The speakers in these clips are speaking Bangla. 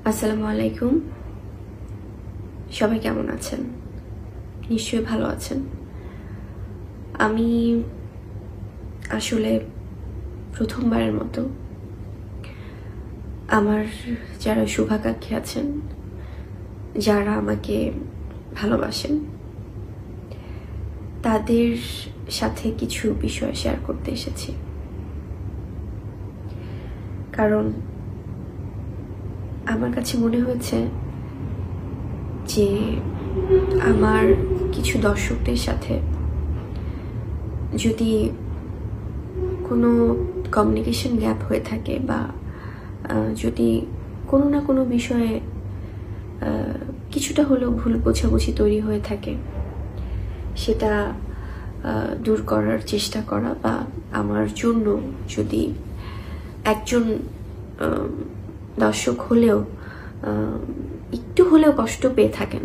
আসসালামু আলাইকুম। সবাই কেমন আছেন? নিশ্চয়ই ভালো আছেন। আমি আসলে প্রথমবারের মতো আমার যারা শুভাকাঙ্ক্ষী আছেন, যারা আমাকে ভালোবাসেন, তাদের সাথে কিছু বিষয় শেয়ার করতে এসেছি। কারণ আমার কাছে মনে হয়েছে যে আমার কিছু দর্শকদের সাথে যদি কোনো কমিউনিকেশন গ্যাপ হয়ে থাকে বা যদি কোনো না কোনো বিষয়ে কিছুটা হলেও ভুল বোঝাবুঝি তৈরি হয়ে থাকে, সেটা দূর করার চেষ্টা করা, বা আমার জন্য যদি একজন দর্শক হলেও একটু হলেও কষ্ট পেয়ে থাকেন,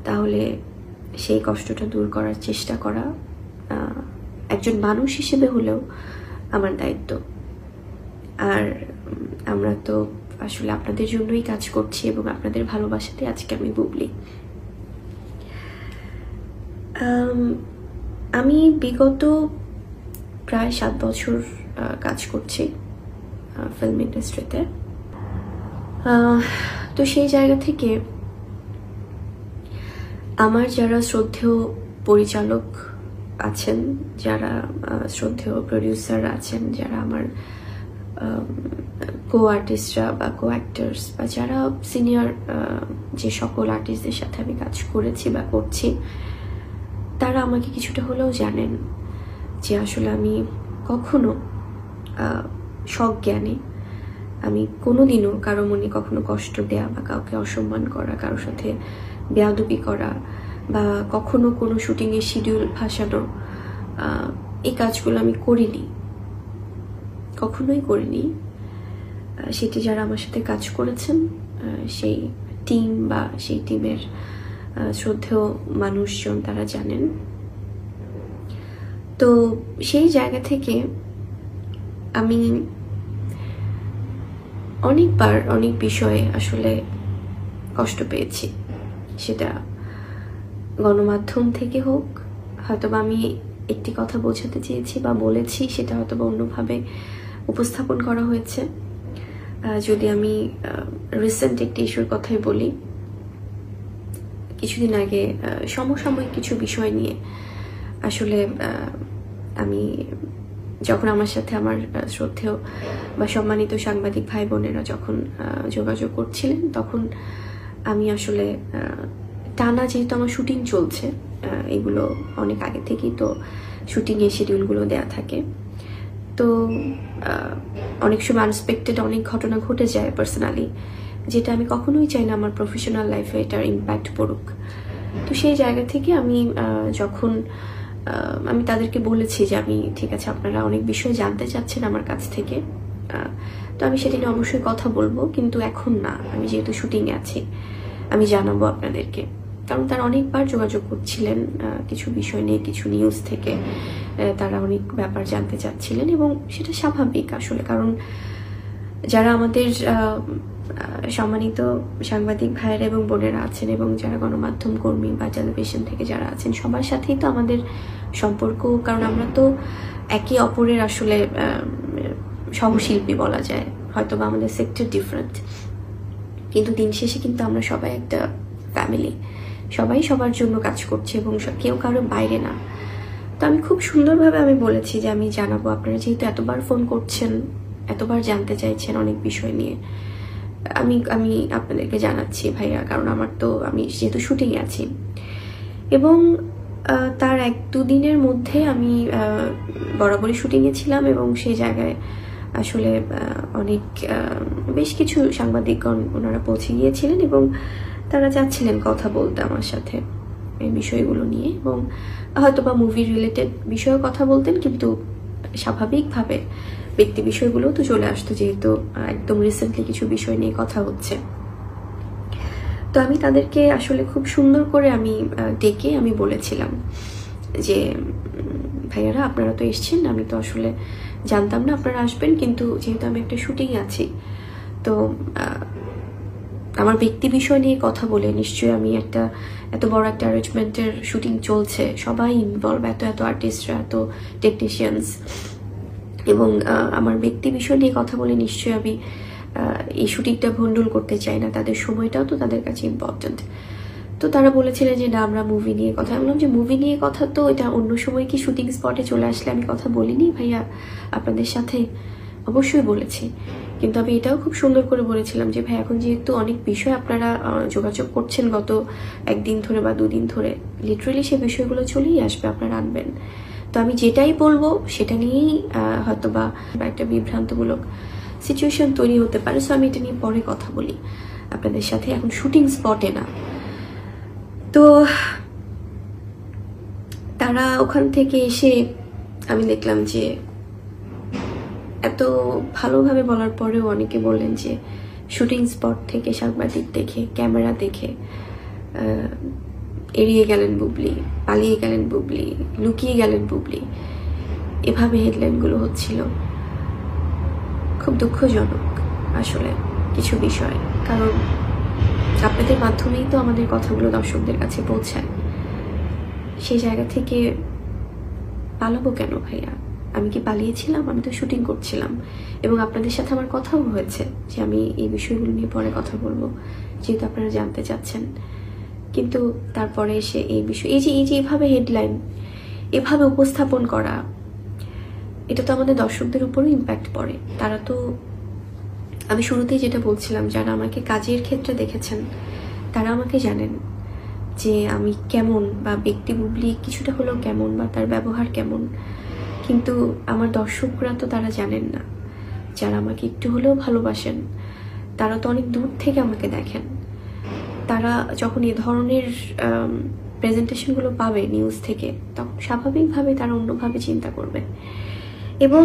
তাহলে সেই কষ্টটা দূর করার চেষ্টা করা একজন মানুষ হিসেবে হলেও আমার দায়িত্ব। আর আমরা তো আসলে আপনাদের জন্যই কাজ করছি এবং আপনাদের ভালোবাসাতে আজকে আমি বুবলি। আমি বিগত প্রায় 7 বছর কাজ করছি ফিল্ম ইন্ডাস্ট্রিতে। তো সেই জায়গা থেকে আমার যারা শ্রদ্ধেয় পরিচালক আছেন, যারা শ্রদ্ধেয় প্রডিউসার আছেন, যারা আমার কো আর্টিস্টরা বা কো অ্যাক্টার্স বা যারা সিনিয়র যে সকল আর্টিস্টদের সাথে আমি কাজ করেছি বা করছি, তারা আমাকে কিছুটা হলেও জানেন যে আসলে আমি কখনো সজ্ঞানে আমি কোনোদিনও কারো মনে কখনো কষ্ট দেয়া বা কাউকে অসম্মান করা, কারোর সাথে বেয়াদবি করা বা কখনো কোনো শুটিংয়ের শিডিউল ভাসানো, এই কাজগুলো আমি করিনি, কখনোই করিনি। সেটি যারা আমার সাথে কাজ করেছেন, সেই টিম বা সেই টিমের শ্রদ্ধেয় মানুষজন, তারা জানেন। তো সেই জায়গা থেকে আমি অনেকবার অনেক বিষয়ে আসলে কষ্ট পেয়েছি, সেটা গণমাধ্যম থেকে হোক, হয়তোবা আমি একটি কথা বোঝাতে চেয়েছি বা বলেছি, সেটা হয়তোবা অন্যভাবে উপস্থাপন করা হয়েছে। যদি আমি রিসেন্ট একটি ইস্যুর কথাই বলি, কিছুদিন আগে সমসাময়িক কিছু বিষয় নিয়ে আসলে আমি যখন আমার সাথে আমার শ্রদ্ধেয় বা সম্মানিত সাংবাদিক ভাই বোনেরা যখন যোগাযোগ করছিলেন, তখন আমি আসলে টানা, যেহেতু আমার শুটিং চলছে, এগুলো অনেক আগে থেকেই তো শুটিংয়ের শিডিউলগুলো দেয়া থাকে, তো অনেক সময় আনএক্সপেক্টেড অনেক ঘটনা ঘটে যায় পার্সোনালি, যেটা আমি কখনোই চাই না আমার প্রফেশনাল লাইফে এটার ইম্প্যাক্ট পড়ুক। তো সেই জায়গা থেকে আমি যখন আমি তাদেরকে বলেছি যে আমি ঠিক আছে, আপনারা অনেক বিষয় জানতে চাচ্ছেন আমার কাছ থেকে, তো আমি সেটা নিয়ে অবশ্যই কথা বলবো, কিন্তু এখন না, আমি যেহেতু শুটিংয়ে আছি আমি জানাবো আপনাদেরকে। কারণ তারা অনেকবার যোগাযোগ করছিলেন কিছু বিষয় নিয়ে, কিছু নিউজ থেকে তারা অনেক ব্যাপার জানতে চাচ্ছিলেন, এবং সেটা স্বাভাবিক আসলে। কারণ যারা আমাদের সম্মানিত সাংবাদিক ভাইয়েরা এবং বোনেরা আছেন, এবং যারা গণমাধ্যম কর্মী বা টেলিভিশন থেকে যারা আছেন, সবার সাথেই তো আমাদের সম্পর্ক, কারণ আমরা তো একে অপরের আসলে সহশিল্পী বলা যায়। হয়তো বা আমাদের সেক্টর ডিফারেন্ট, কিন্তু দিন শেষে কিন্তু আমরা সবাই একটা ফ্যামিলি, সবাই সবার জন্য কাজ করছে এবং কেউ কারো বাইরে না। তো আমি খুব সুন্দরভাবে আমি বলেছি যে আমি জানাবো, আপনারা যেহেতু এতবার ফোন করছেন, এতবার জানতে চাইছেন অনেক বিষয় নিয়ে, আমি আপনাদেরকে জানাচ্ছি ভাইয়া, কারণ আমার তো, আমি যেহেতু শুটিংয়ে আছি। এবং তার 1-2 দিনের মধ্যে আমি বরাবরই শুটিংয়ে ছিলাম, এবং সেই জায়গায় আসলে অনেক বেশ কিছু সাংবাদিকগণ ওনারা পৌঁছে গিয়েছিলেন, এবং তারা চাচ্ছিলেন কথা বলতে আমার সাথে এই বিষয়গুলো নিয়ে, এবং হয়তো বা মুভি রিলেটেড বিষয়েও কথা বলতেন, কিন্তু স্বাভাবিকভাবে ব্যক্তি বিষয়গুলোও তো চলে আসতো, যেহেতু একদম রিসেন্টলি কিছু বিষয় নিয়ে কথা হচ্ছে। তো আমি তাদেরকে আসলে খুব সুন্দর করে আমি ডেকে আমি বলেছিলাম যে ভাইয়ারা, আপনারা তো এসছেন, আমি তো আসলে জানতাম না আপনারা আসবেন, কিন্তু যেহেতু আমি একটা শুটিং আছি, তো আমার ব্যক্তি বিষয় নিয়ে কথা বলে, নিশ্চয়ই আমি এত বড় একটা অ্যারেঞ্জমেন্টের শুটিং চলছে, সবাই ইনভলভ, এত আর্টিস্টরা, এত টেকনিশিয়ানস, এবং আমার ব্যক্তি বিষয় নিয়ে কথা বলে নিশ্চয়ই আমি এই শুটিংটা ভন্ডুল করতে চাই না, তাদের সময়টাও তো তাদের কাছে ইম্পর্টেন্ট। তো তারা বলেছিলেন যে না, আমরা মুভি নিয়ে কথা, বললাম যে মুভি নিয়ে কথা তো এটা অন্য সময় কি শুটিং স্পটে চলে আসলে আমি কথা বলিনি ভাইয়া আপনাদের সাথে? অবশ্যই বলেছি, কিন্তু আমি এটাও খুব সুন্দর করে বলেছিলাম যে ভাই এখন যেহেতু অনেক বিষয় আপনারা যোগাযোগ করছেন গত একদিন ধরে বা দুদিন ধরে, লিটারেলি সেই বিষয়গুলো চলেই আসবে, আপনারা আনবেন। তো আমি যেটাই বলবো সেটা নিয়েই হয়তো বা একটা বিভ্রান্তমূলক সিচুয়েশন তৈরি হতে পারে, সো আমি এটা নিয়ে পরে কথা বলি আপনাদের সাথে, এখন শুটিং স্পটে না। তো তারা ওখান থেকে এসে আমি দেখলাম যে এত ভালোভাবে বলার পরেও অনেকে বললেন যে শুটিং স্পট থেকে সাংবাদিক দেখে, ক্যামেরা দেখে এড়িয়ে গেলেন বুবলি, পালিয়ে গেলেন বুবলি, লুকিয়ে গেলেন বুবলি, এভাবে হেডলাইনগুলো হচ্ছিল। খুব দুঃখজনক আসলে কিছু বিষয়, কারণ আপনাদের মাধ্যমেই তো আমাদের কথাগুলো দর্শকদের কাছে পৌঁছায়। সেই জায়গা থেকে পালাবো কেন ভাইয়া? আমি কি পালিয়েছিলাম? আমি তো শুটিং করছিলাম, এবং আপনাদের সাথে আমার কথাও হয়েছে যে আমি এই বিষয়গুলো নিয়ে পরে কথা বলবো, যেহেতু আপনারা জানতে চাচ্ছেন। কিন্তু তারপরে এসে এই বিষয়, এই যে এভাবে হেডলাইন, এভাবে উপস্থাপন করা, এটা তো আমাদের দর্শকদের উপরও ইম্প্যাক্ট পড়ে। তারা তো, আমি শুরুতেই যেটা বলছিলাম, যারা আমাকে কাজের ক্ষেত্রে দেখেছেন তারা আমাকে জানেন যে আমি কেমন, বা ব্যক্তি বুবলি কিছুটা হলেও কেমন, বা তার ব্যবহার কেমন। কিন্তু আমার দর্শকরা তো তারা জানেন না, যারা আমাকে একটু হলেও ভালোবাসেন তারা তো অনেক দূর থেকে আমাকে দেখেন। তারা যখন এ ধরনের প্রেজেন্টেশনগুলো পাবে নিউজ থেকে, তখন স্বাভাবিকভাবে তারা অন্যভাবে চিন্তা করবে। এবং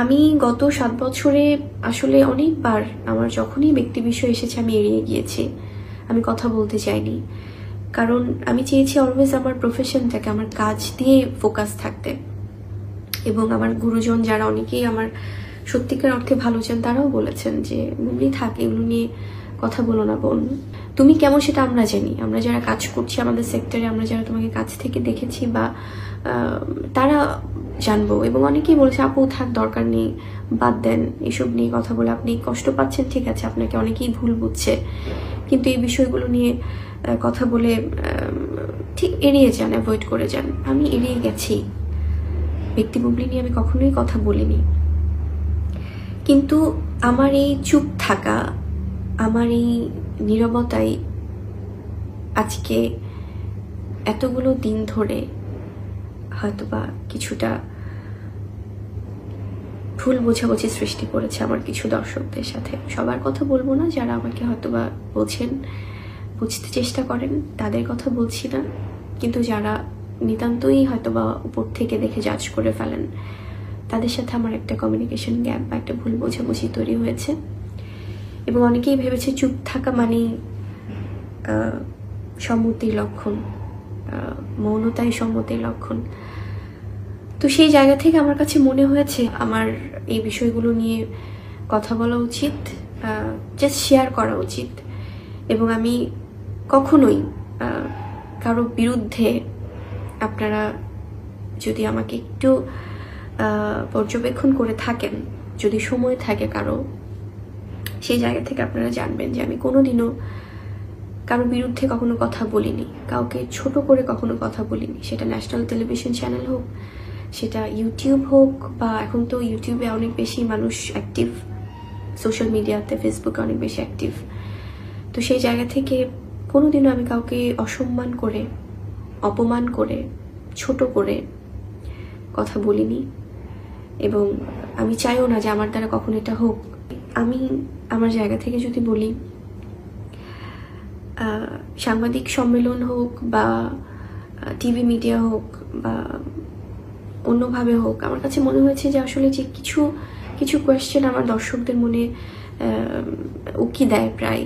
আমি গত 7 বছরে আসলে অনেকবার আমার যখনই ব্যক্তি বিষয় এসেছে আমি এড়িয়ে গিয়েছি, আমি কথা বলতে চাইনি, কারণ আমি চেয়েছি অলওয়েজ আমার প্রফেশনটাকে, আমার কাজ দিয়ে ফোকাস থাকতে। এবং আমার গুরুজন যারা অনেকেই আমার সত্যিকার অর্থে ভালো চান, তারাও বলেছেন যে বুবলি থাক, এগুলো নিয়ে কথা বলো না বোন, তুমি কেমন সেটা আমরা জানি, আমরা যারা কাজ করছি আমাদের সেক্টরে, আমরা যারা তোমাকে কাছ থেকে দেখেছি বা তারা জানবো। এবং অনেকেই বলেছে আপু থাক, দরকার নেই, বাদ দেন এসব নিয়ে কথা বলে, আপনি কষ্ট পাচ্ছেন, ঠিক আছে, আপনাকে অনেকেই ভুল বুঝছে, কিন্তু এই বিষয়গুলো নিয়ে কথা বলে ঠিক এড়িয়ে যান, অ্যাভয়েড করে যান। আমি এড়িয়ে গেছি, ব্যক্তি বুবলি নিয়ে আমি কখনোই কথা বলিনি। কিন্তু আমার এই চুপ থাকা, আমার এই নীরবতাই আজকে এতগুলো দিন ধরে হয়তোবা কিছুটা ভুল বোঝাবুঝি সৃষ্টি করেছে আমার কিছু দর্শকদের সাথে। সবার কথা বলবো না, যারা আমাকে হয়তোবা বোঝেন, বুঝতে চেষ্টা করেন, তাদের কথা বলছি না, কিন্তু যারা নিতান্তই হয়তোবা উপর থেকে দেখে জাজ করে ফেলেন, তাদের সাথে আমার একটা কমিউনিকেশন গ্যাপ বা একটা ভুল বোঝাবুঝি তৈরি হয়েছে। এবং অনেকেই ভেবেছে চুপ থাকা মানেই সম্মতির লক্ষণ, মৌনতাই সম্মতির লক্ষণ। তো সেই জায়গা থেকে আমার কাছে মনে হয়েছে আমার এই বিষয়গুলো নিয়ে কথা বলা উচিত, জাস্ট শেয়ার করা উচিত। এবং আমি কখনোই কারো বিরুদ্ধে, আপনারা যদি আমাকে একটু পর্যবেক্ষণ করে থাকেন, যদি সময় থাকে কারো, সেই জায়গা থেকে আপনারা জানবেন যে আমি কোনোদিনও কারো বিরুদ্ধে কখনো কথা বলিনি, কাউকে ছোট করে কখনো কথা বলিনি, সেটা ন্যাশনাল টেলিভিশন চ্যানেল হোক, সেটা ইউটিউব হোক, বা এখন তো ইউটিউবে অনেক বেশি মানুষ অ্যাক্টিভ, সোশ্যাল মিডিয়াতে, ফেসবুকে অনেক বেশি অ্যাক্টিভ। তো সেই জায়গা থেকে কোনোদিনও আমি কাউকে অসম্মান করে, অপমান করে, ছোট করে কথা বলিনি, এবং আমি চাইও না যে আমার দ্বারা কখনো এটা হোক। আমি আমার জায়গা থেকে যদি বলি, সাংবাদিক সম্মেলন হোক বা টিভি মিডিয়া হোক বা অন্যভাবে হোক, আমার কাছে মনে হয়েছে যে আসলে যে কিছু কিছু কোয়েশ্চেন আমার দর্শকদের মনে উকি দেয় প্রায়,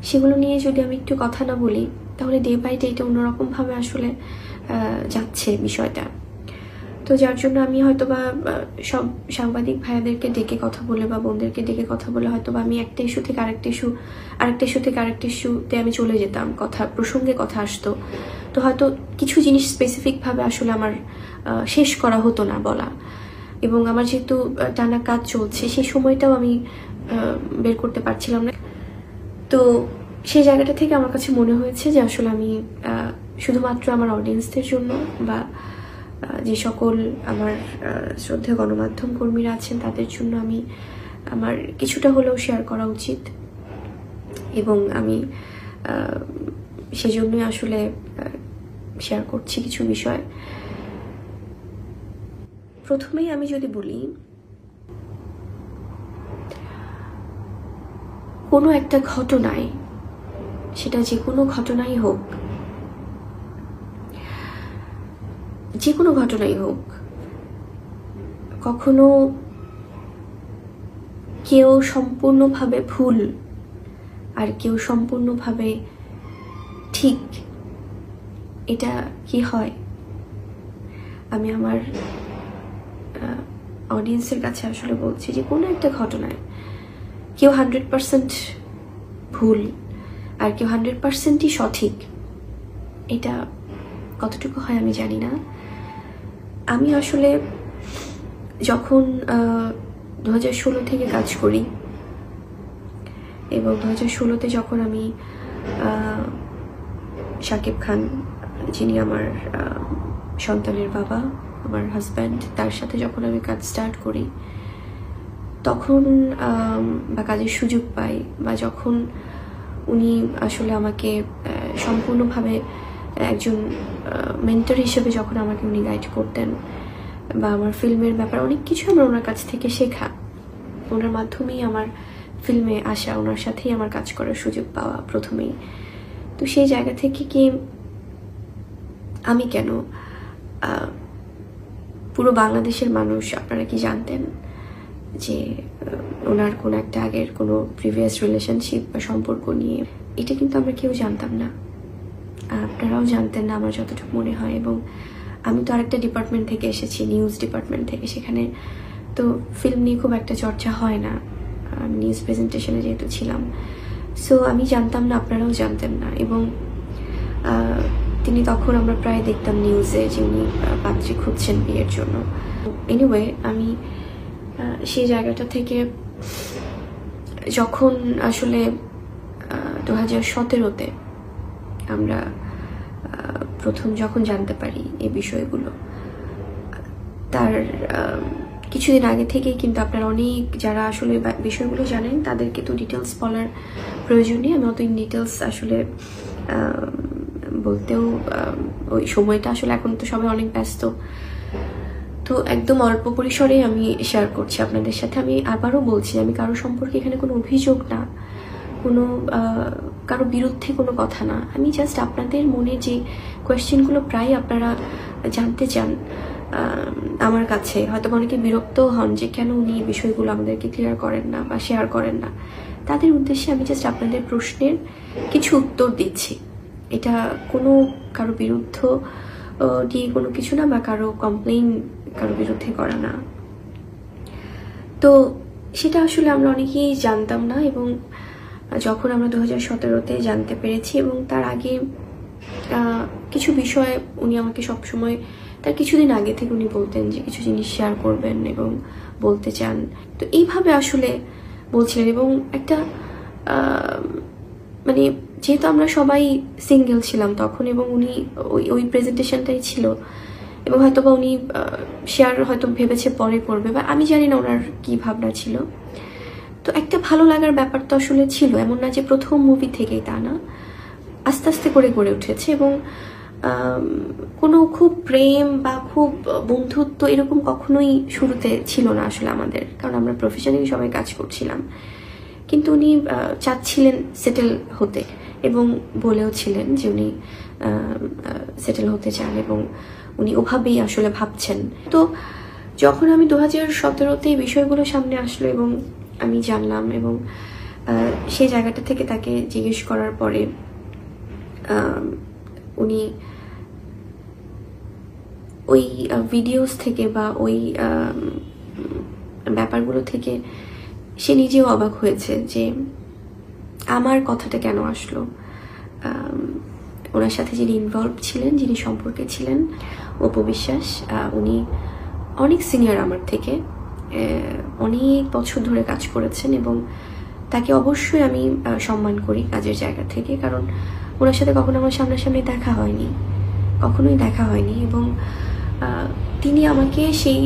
সেগুলো নিয়ে যদি আমি একটু কথা না বলি, তাহলে ডে বাই ডে এটা অন্যরকমভাবে আসলে যাচ্ছে বিষয়টা। তো যার জন্য আমি হয়তোবা সব সাংবাদিক ভাইয়াদেরকে ডেকে কথা বলে বা বোনদেরকে ডেকে কথা বলে হয়তোবা আমি একটা ইস্যু থেকে আরেকটা ইস্যু থেকে আরেকটা ইস্যুতে আমি চলে যেতাম, প্রসঙ্গে কথা আসতো। তো হয়তো কিছু জিনিস স্পেসিফিক ভাবে আসলে আমার শেষ করা হতো না বলা, এবং আমার যেহেতু টানা কাজ চলছে সেই সময়টাও আমি বের করতে পারছিলাম না। তো সেই জায়গাটা থেকে আমার কাছে মনে হয়েছে যে আসলে আমি শুধুমাত্র আমার অডিয়েন্সদের জন্য বা যে সকল আমার শ্রদ্ধেয় গণমাধ্যম কর্মীরা আছেন তাদের জন্য আমি আমার কিছুটা হলেও শেয়ার করা উচিত, এবং আমি সেজন্যই আসলে শেয়ার করছি কিছু বিষয়। প্রথমেই আমি যদি বলি, কোনো একটা ঘটনায়, সেটা যে কোনো ঘটনাই হোক, যে কোনো ঘটনাই হোক, কখনো কেউ সম্পূর্ণভাবে ভুল আর কেউ সম্পূর্ণভাবে ঠিক, এটা কি হয়? আমি আমার অডিয়েন্সের কাছে আসলে বলছি যে কোনো একটা ঘটনায় কেউ 100% ভুল আর কেউ 100%ই সঠিক, এটা কতটুকু হয় আমি জানি না। আমি আসলে যখন 2016 থেকে কাজ করি, এবং 2016-তে যখন আমি শাকিব খান, যিনি আমার সন্তানের বাবা, আমার হাজব্যান্ড, তার সাথে যখন আমি কাজ স্টার্ট করি, তখন বা কাজের সুযোগ পাই, বা যখন উনি আসলে আমাকে সম্পূর্ণভাবে একজন মেন্টর হিসেবে যখন আমাকে উনি গাইড করতেন, বা আমার ফিল্মের ব্যাপারে অনেক কিছু আমার ওনার কাছ থেকে শেখা, ওনার মাধ্যমেই আমার ফিল্মে আসা, ওনার সাথেই আমার কাজ করার সুযোগ পাওয়া প্রথমেই। তো সেই জায়গা থেকে কি আমি কেন, পুরো বাংলাদেশের মানুষ, আপনারা কি জানতেন যে ওনার কোন একটা আগের কোনো প্রিভিয়াস রিলেশনশিপ বা সম্পর্ক নিয়ে? এটা কিন্তু আমরা কেউ জানতাম না, আপনারাও জানতেন না আমার যতটুকু মনে হয়। এবং আমি তো আরেকটা ডিপার্টমেন্ট থেকে এসেছি, নিউজ ডিপার্টমেন্ট থেকে, সেখানে তো ফিল্ম নিয়ে খুব একটা চর্চা হয় না, আমি নিউজ প্রেজেন্টেশনে যেহেতু ছিলাম। সো আমি জানতাম না, আপনারাও জানতেন না। এবং তিনি তখন আমরা প্রায় দেখতাম নিউজে যে উনি পাত্রী খুঁজছেন বিয়ের জন্য। এনিওয়ে, আমি সেই জায়গাটা থেকে যখন আসলে 2017-তে আমরা প্রথম যখন জানতে পারি এই বিষয়গুলো, তার কিছুদিন আগে থেকেই কিন্তু আপনারা অনেক যারা আসলে বিষয়গুলো জানেন তাদেরকে তো ডিটেলস বলার প্রয়োজন নেই, আমি অত ইন ডিটেলস আসলে বলতেও ওই সময়টা আসলে এখন তো সবাই অনেক ব্যস্ত, তো একদম অল্প পরিসরে আমি শেয়ার করছি আপনাদের সাথে। আমি আবারও বলছি, আমি কারো সম্পর্কে এখানে কোনো অভিযোগ না, কোনো কারো বিরুদ্ধে কোনো কথা না, আমি জাস্ট আপনাদের মনে যে কোয়েশ্চেনগুলো প্রায় আপনারা জানতে চান আমার কাছে, হয়তো অনেকে বিরক্তও হন যে কেন উনি এই বিষয়গুলো আমাদেরকে ক্লিয়ার করেন না বা শেয়ার করেন না, তাদের উদ্দেশ্যে আমি জাস্ট আপনাদের প্রশ্নের কিছু উত্তর দিচ্ছি। এটা কোনো কারো বিরুদ্ধ দিয়ে কোনো কিছু না, বা কারো কমপ্লেইন কারো বিরুদ্ধে করা না। তো সেটা আসলে আমরা অনেকেই জানতাম না, এবং যখন আমরা 2017-তে জানতে পেরেছি, এবং তার আগে কিছু বিষয় উনি আমাকে সবসময়, তার কিছুদিন আগে থেকে উনি বলতেন যে কিছু জিনিস শেয়ার করবেন এবং বলতে চান, তো এইভাবে আসলে বলছিলেন। এবং একটা মানে যেহেতু আমরা সবাই সিঙ্গেল ছিলাম তখন, এবং উনি ওই প্রেজেন্টেশনটাই ছিল, এবং হয়তোবা উনি শেয়ার হয়তো ভেবেছে পরে করবে, বা আমি জানি না ওনার কি ভাবনা ছিল। তো একটা ভালো লাগার ব্যাপার তো আসলে ছিল, এমন না যে প্রথম মুভি থেকেই, তা না, আস্তে আস্তে করে গড়ে উঠেছে। এবং কোনো খুব প্রেম বা খুব বন্ধুত্ব এরকম কখনোই শুরুতে ছিল না আসলে আমাদের, কারণ আমরা প্রফেশনালি সবাই কাজ করছিলাম। কিন্তু উনি চাচ্ছিলেন সেটেল হতে, এবং বলেও ছিলেন যে উনি সেটেল হতে চান, এবং উনি ওভাবেই আসলে ভাবছেন। তো যখন আমি 2017-তে এই বিষয়গুলো সামনে আসলো এবং আমি জানলাম, এবং সেই জায়গাটা থেকে তাকে জিজ্ঞেস করার পরে উনি ওই ভিডিওস থেকে বা ওই ব্যাপারগুলো থেকে সে নিজেও অবাক হয়েছে যে আমার কথাটা কেন আসলো। ওনার সাথে যিনি ইনভলভ ছিলেন, যিনি সম্পর্কে ছিলেন, অপু বিশ্বাস, উনি অনেক সিনিয়র আমার থেকে, অনেক বছর ধরে কাজ করেছেন এবং তাকে অবশ্যই আমি সম্মান করি কাজের জায়গা থেকে, কারণ ওনার সাথে কখনো আমার সামনাসামনি দেখা হয়নি, কখনোই দেখা হয়নি। এবং তিনি আমাকে সেই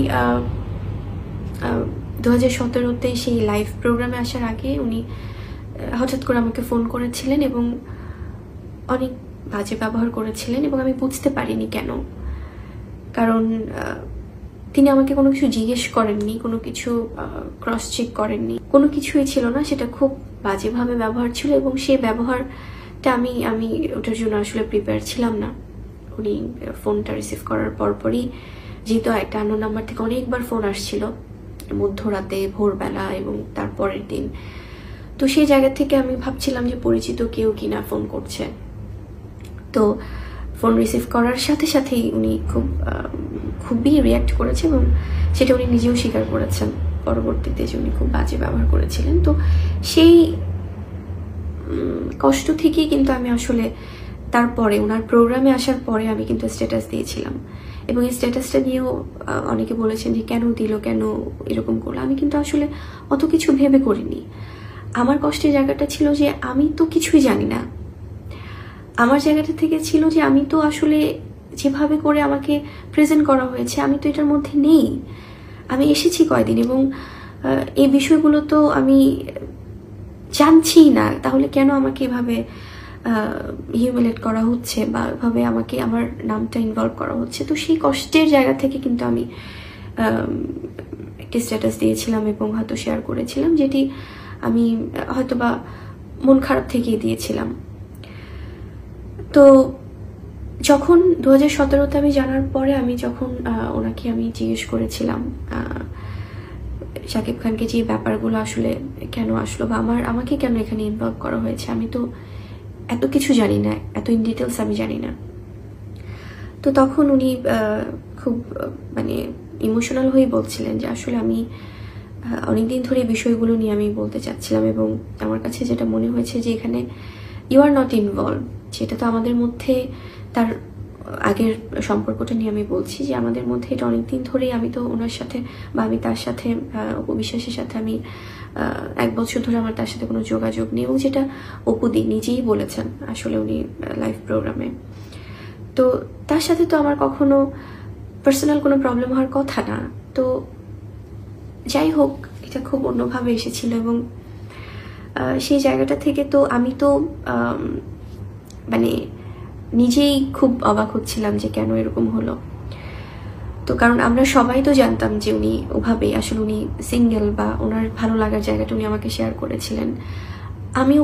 2017-তে সেই লাইভ প্রোগ্রামে আসার আগে উনি হঠাৎ করে আমাকে ফোন করেছিলেন এবং অনেক বাজে ব্যবহার করেছিলেন এবং আমি বুঝতে পারিনি কেন। কারণ তিনি আমাকে কোনো কিছু জিজ্ঞেস করেননি, কোনো কিছু ক্রস চেক করেননি, কোনো কিছুই ছিল না, সেটা খুব বাজেভাবে ব্যবহার ছিল এবং সেই ব্যবহারটা আমি ওটার জন্য আসলে প্রিপেয়ার ছিলাম না। উনি ফোনটা রিসিভ করার পরপরই, যেহেতু একটা আননোন নাম্বার থেকে অনেকবার ফোন আসছিল মধ্যরাতে, ভোরবেলা এবং তারপরের দিন, তো সেই জায়গা থেকে আমি ভাবছিলাম যে পরিচিত কেউ কিনা ফোন করছে। তো ফোন রিসিভ করার সাথে সাথেই উনি খুবই রিয়াক্ট করেছে এবং সেটা উনি নিজেও স্বীকার করেছেন পরবর্তীতে যে উনি খুব বাজে ব্যবহার করেছিলেন। তো সেই কষ্ট থেকেই কিন্তু আমি আসলে তারপরে ওনার প্রোগ্রামে আসার পরে আমি কিন্তু স্ট্যাটাস দিয়েছিলাম এবং এই স্ট্যাটাসটা নিয়েও অনেকে বলেছেন যে কেন দিল, কেন এরকম করলো। আমি কিন্তু আসলে অত কিছু ভেবে করিনি। আমার কষ্টের জায়গাটা ছিল যে আমি তো কিছুই জানি না। আমার জায়গাটা থেকে ছিল যে আমি তো আসলে যেভাবে করে আমাকে প্রেজেন্ট করা হয়েছে আমি তো এটার মধ্যে নেই। আমি এসেছি কয়দিন এবং এই বিষয়গুলো তো আমি জানছি না, তাহলে কেন আমাকে এভাবে হিউমিলেট করা হচ্ছে বা এভাবে আমাকে আমার নামটা ইনভলভ করা হচ্ছে। তো সেই কষ্টের জায়গা থেকে কিন্তু আমি একটি স্ট্যাটাস দিয়েছিলাম এবং হয়তো শেয়ার করেছিলাম, যেটি আমি হয়তোবা মন খারাপ থেকেই দিয়েছিলাম। তো যখন 2017-তে আমি জানার পরে আমি যখন ওনাকে আমি জিজ্ঞেস করেছিলাম শাকিব খানকে যে ব্যাপারগুলো আসলে কেন আসলো বা আমাকে কেন এখানে ইনভলভ করা হয়েছে, আমি তো এত কিছু জানি না, এত ইন ডিটেলস আমি জানি না। তো তখন উনি খুব মানে ইমোশনাল হয়ে বলছিলেন যে আসলে আমি অনেকদিন ধরে বিষয়গুলো নিয়ে আমি বলতে চাচ্ছিলাম এবং আমার কাছে যেটা মনে হয়েছে যে এখানে ইউ আর নট ইনভলভ, যেটা তো আমাদের মধ্যে, তার আগের সম্পর্কটা নিয়ে আমি বলছি যে আমাদের মধ্যে এটা অনেকদিন ধরেই, আমি তো ওনার সাথে বা আমি তার সাথে অপু বিশ্বাসের সাথে আমি 1 বছর ধরে আমার তার সাথে কোনো যোগাযোগ নেই এবং যেটা অপুদি নিজেই বলেছেন আসলে উনি লাইভ প্রোগ্রামে। তো তার সাথে তো আমার কখনো পার্সোনাল কোনো প্রবলেম হওয়ার কথা না। তো যাই হোক, এটা খুব অন্যভাবে এসেছিল এবং সেই জায়গাটা থেকে তো আমি তো মানে নিজেই খুব অবাক হচ্ছিলাম যে কেন এরকম হলো। তো কারণ আমরা সবাই তো জানতাম যে উনি ওভাবেই আসলে উনি সিঙ্গেল বা ওনার ভালো লাগার জায়গাটা উনি আমাকে শেয়ার করেছিলেন। আমিও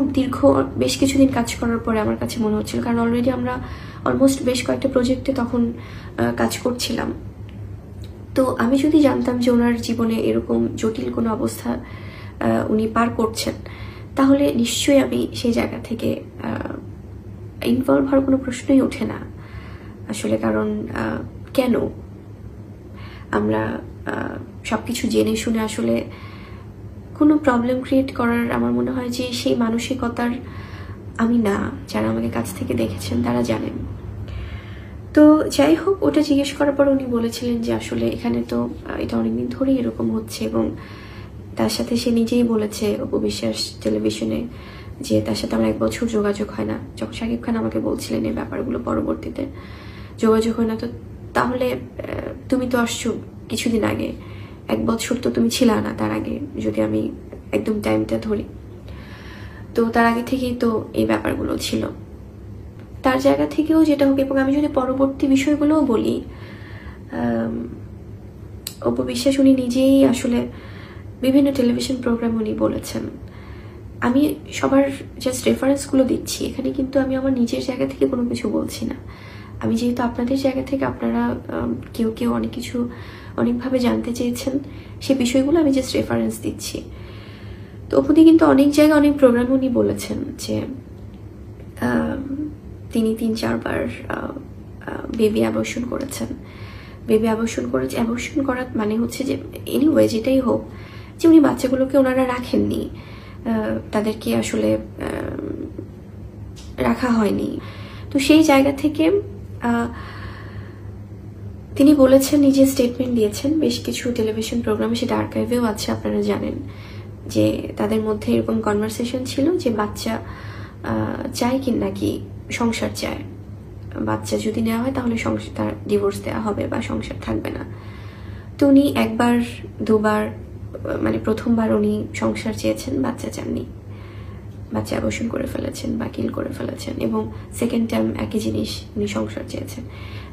বেশ কিছুদিন কাজ করার পরে আমার কাছে মনে হচ্ছিল, কারণ অলরেডি আমরা অলমোস্ট বেশ কয়েকটা প্রজেক্টে তখন কাজ করছিলাম। তো আমি যদি জানতাম যে ওনার জীবনে এরকম জটিল কোনো অবস্থা উনি পার করছেন, তাহলে নিশ্চয়ই আমি সেই জায়গা থেকে ইনভলভ হওয়ার কোনো প্রশ্নই ওঠে না আসলে। কারণ কেন আমরা সবকিছু জেনে শুনে আসলে কোনো প্রবলেম ক্রিয়েট করার, আমার মনে হয় যে সেই মানসিকতার আমি না, যারা আমাকে কাছ থেকে দেখেছেন তারা জানেন। তো যাই হোক, ওটা জিজ্ঞেস করার পর উনি বলেছিলেন যে আসলে এখানে তো এটা অনেকদিন ধরেই এরকম হচ্ছে এবং তার সাথে সে নিজেই বলেছে অপু বিশ্বাস টেলিভিশনে যে তার সাথে আমার 1 বছর যোগাযোগ হয় না। যখন শাকিব খান আমাকে বলছিলেন এই ব্যাপারগুলো পরবর্তীতে যোগাযোগ হয় না, তো তাহলে তুমি তো আসছো কিছুদিন আগে, 1 বছর তো তুমি ছিলা না তার আগে, যদি আমি একদম টাইমটা ধরি। তো তার আগে থেকেই তো এই ব্যাপারগুলো ছিল তার জায়গা থেকেও যেটা হোক। এবং আমি যদি পরবর্তী বিষয়গুলোও বলি, অপু বিশ্বাস উনি নিজেই আসলে বিভিন্ন টেলিভিশন প্রোগ্রাম উনি বলেছেন, আমি সবার জাস্ট রেফারেন্সগুলো দিচ্ছি, এখানে কিন্তু আমি আমার নিজের জায়গা থেকে কোনো কিছু বলছি না। আমি যেহেতু আপনাদের জায়গা থেকে, আপনারা কেউ কেউ অনেক কিছু অনেকভাবে জানতে চেয়েছেন, সেই বিষয়গুলো আমি জাস্ট রেফারেন্স দিচ্ছি। তো অপুদি কিন্তু অনেক জায়গায় অনেক প্রোগ্রামে উনি বলেছেন যে তিনি 3-4 বার বেবি অ্যাবর্শন করেছেন। বেবি অ্যাবর্শন করেছে। অ্যাবর্শন করার মানে হচ্ছে যে এনিওয়ে যেটাই হোক, যে উনি বাচ্চাগুলোকে ওনারা রাখেননি, তাদেরকে আসলে রাখা হয়নি। তো সেই জায়গা থেকে তিনি বলেছেন, নিজে স্টেটমেন্ট দিয়েছেন বেশ কিছু টেলিভিশন প্রোগ্রামে, সেটা আর্কাইভেও আছে, আপনারা জানেন যে তাদের মধ্যে এরকম কনভারসেশন ছিল যে বাচ্চা চায় কি নাকি সংসার চায়, বাচ্চা যদি নেওয়া হয় তাহলে তার ডিভোর্স দেওয়া হবে বা সংসার থাকবে না। তো উনি একবার দুবার, মানে প্রথমবার উনি সংসার চেয়েছেন, বাচ্চা চাননি, বাচ্চা অ্যাবর্শন করে ফেলেছেন বা কিল করে ফেলেছেন। এবং সেকেন্ড টাইম একই জিনিস, উনি সংসার চেয়েছেন।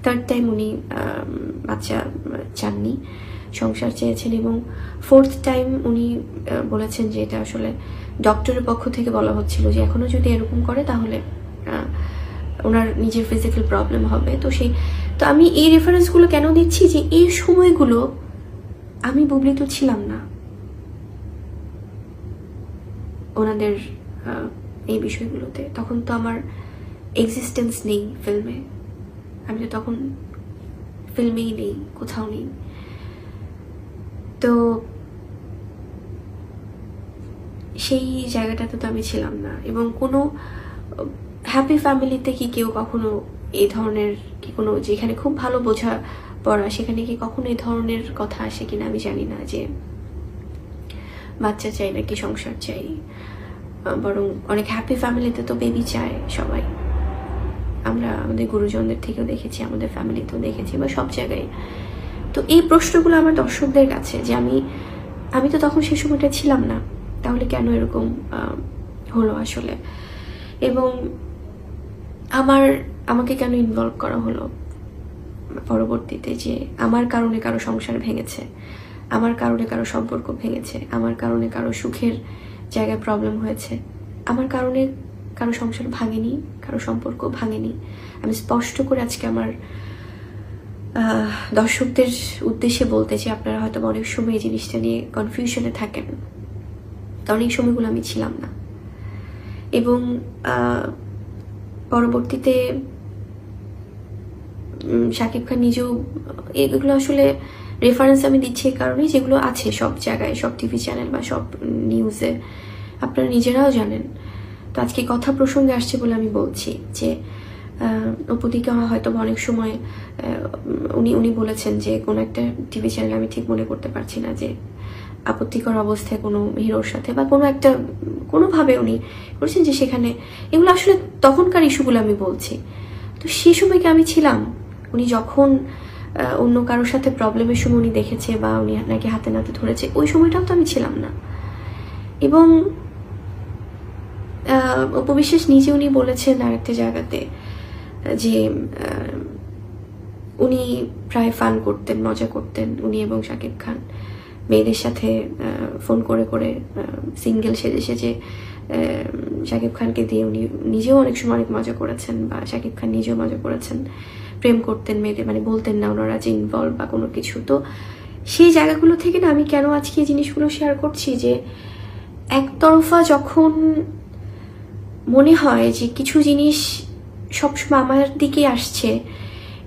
থার্ড টাইম উনি বাচ্চা চাননি, সংসার চেয়েছেন। এবং ফোর্থ টাইম উনি বলেছেন যে এটা আসলে ডক্টরের পক্ষ থেকে বলা হচ্ছিল যে এখনো যদি এরকম করে তাহলে ওনার নিজের ফিজিক্যাল প্রবলেম হবে। তো আমি এই রেফারেন্সগুলো কেন দিচ্ছি, যে এই সময়গুলো আমি বুবলি তো ছিলাম না ওনাদের এই বিষয়গুলোতে, তখন তো আমার এক্সিস্টেন্স নেই ফিল্মে, আমি তো তখন ফিল্মেই নেই, কোথাও নেই। তো সেই জায়গাটাতে তো আমি ছিলাম না। এবং কোনো হ্যাপি ফ্যামিলিতে কি কেউ কখনো এই ধরনের, কি কোনো যেখানে খুব ভালো বোঝা পড়া, সেখানে কি কখনো এই ধরনের কথা আসে কিনা আমি জানি না, যে বাচ্চা চাই নাকি সংসার চাই। বরং অনেক হ্যাপি ফ্যামিলিতে তো বেবি চায় সবাই, আমরা আমাদের গুরুজনদের থেকেও দেখেছি, আমাদের ফ্যামিলিতেও দেখেছি, বা সব জায়গায়। তো এই প্রশ্নগুলো আমার দর্শকদের কাছে, যে আমি তো তখন সেই সময়টা ছিলাম না, তাহলে কেন এরকম হলো আসলে, এবং আমাকে কেন ইনভলভ করা হলো পরবর্তীতে, যে আমার কারণে কারো সংসার ভেঙেছে, আমার কারণে কারো সম্পর্ক ভেঙেছে, আমার কারণে কারো সুখের জায়গায় প্রবলেম হয়েছে, আমার কারণে কারো সংসার ভাঙেনি, কারো সম্পর্ক ভাঙেনি। আমি স্পষ্ট করে আজকে আমার দর্শকদের উদ্দেশ্যে বলতে চাই, আপনারা হয়তো অনেক সময় এই জিনিসটা নিয়ে কনফিউশনে থাকেন, কারণ এই সময়গুলো আমি ছিলাম না। এবং পরবর্তীতে শাকিব খান নিজেও, এগুলো আসলে রেফারেন্স আমি দিচ্ছি এই কারণে, যেগুলো আছে সব জায়গায়, সব টিভি চ্যানেল বা সব নিউজে, আপনারা নিজেরাও জানেন। তো আজকে কথা প্রসঙ্গে আসছে বলে আমি বলছি, যে অপুদিকে হয়তো অনেক সময় উনি বলেছেন যে কোনো একটা টিভি চ্যানেল, আমি ঠিক মনে করতে পারছি না, যে আপত্তিকর অবস্থায় কোনো হিরোর সাথে বা কোনোভাবে উনি বলেছেন যে সেখানে, এগুলো আসলে তখনকার ইস্যুগুলো আমি বলছি। তো সেই সময়কে আমি ছিলাম, উনি যখন অন্য কারোর সাথে প্রবলেমের সময় উনি দেখেছে বা উনি নাকি হাতে নাতে ধরেছে, ওই সময়টাও তো আমি ছিলাম না। এবং উপবিশ্বাস নিজে উনি বলেছেন আরেকটা জায়গাতে, যে উনি প্রায় ফান করতেন, মজা করতেন উনি এবং শাকিব খান, মেয়েদের সাথে ফোন করে করে সিঙ্গেল সেজে শাকিব খানকে দিয়ে উনি নিজেও অনেক সময় অনেক মজা করেছেন, বা শাকিব খান নিজেও মজা করেছেন, প্রেম করতেন মেয়েদের, মানে বলতেন না ওনারা যে ইনভলভ বা কোনো কিছু। তো সেই জায়গাগুলো থেকে না আমি কেন আজকে এই জিনিসগুলো শেয়ার করছি, যে একতরফা যখন মনে হয় যে কিছু জিনিস সবসময় আমার দিকে আসছে,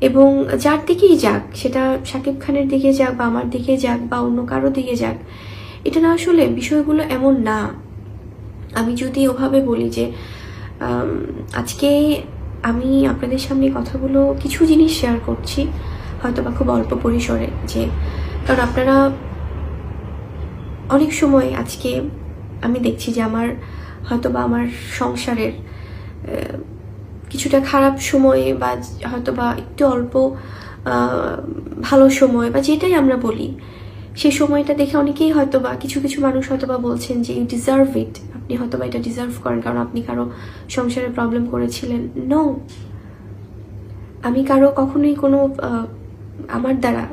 এবং যার দিকেই যাক, সেটা শাকিব খানের দিকে যাক বা আমার দিকে যাক বা অন্য কারো দিকে যাক, এটা না আসলে বিষয়গুলো এমন না। আমি যদি ওভাবে বলি যে আজকে আমি আপনাদের সামনে কথাগুলো, কিছু জিনিস শেয়ার করছি, হয়তো বা খুব অল্প পরিসরে, যে কারণ আপনারা অনেক সময়, আজকে আমি দেখছি যে হয়তো বা আমার সংসারের কিছুটা খারাপ সময়, বা হয়তো বা একটু অল্প ভালো সময়, বা যেটাই আমরা বলি, সেই সময়টা দেখে অনেকেই হয়তো বা কিছু মানুষ হয়তো বা বলছেন যে ইউ ডিজার্ভ ইট, আপনি হয়তো বা এটা ডিজার্ভ করেন কারণ আপনি কারো সংসারে প্রবলেম করেছিলেন। নো, আমি কারো কখনোই আমার দ্বারা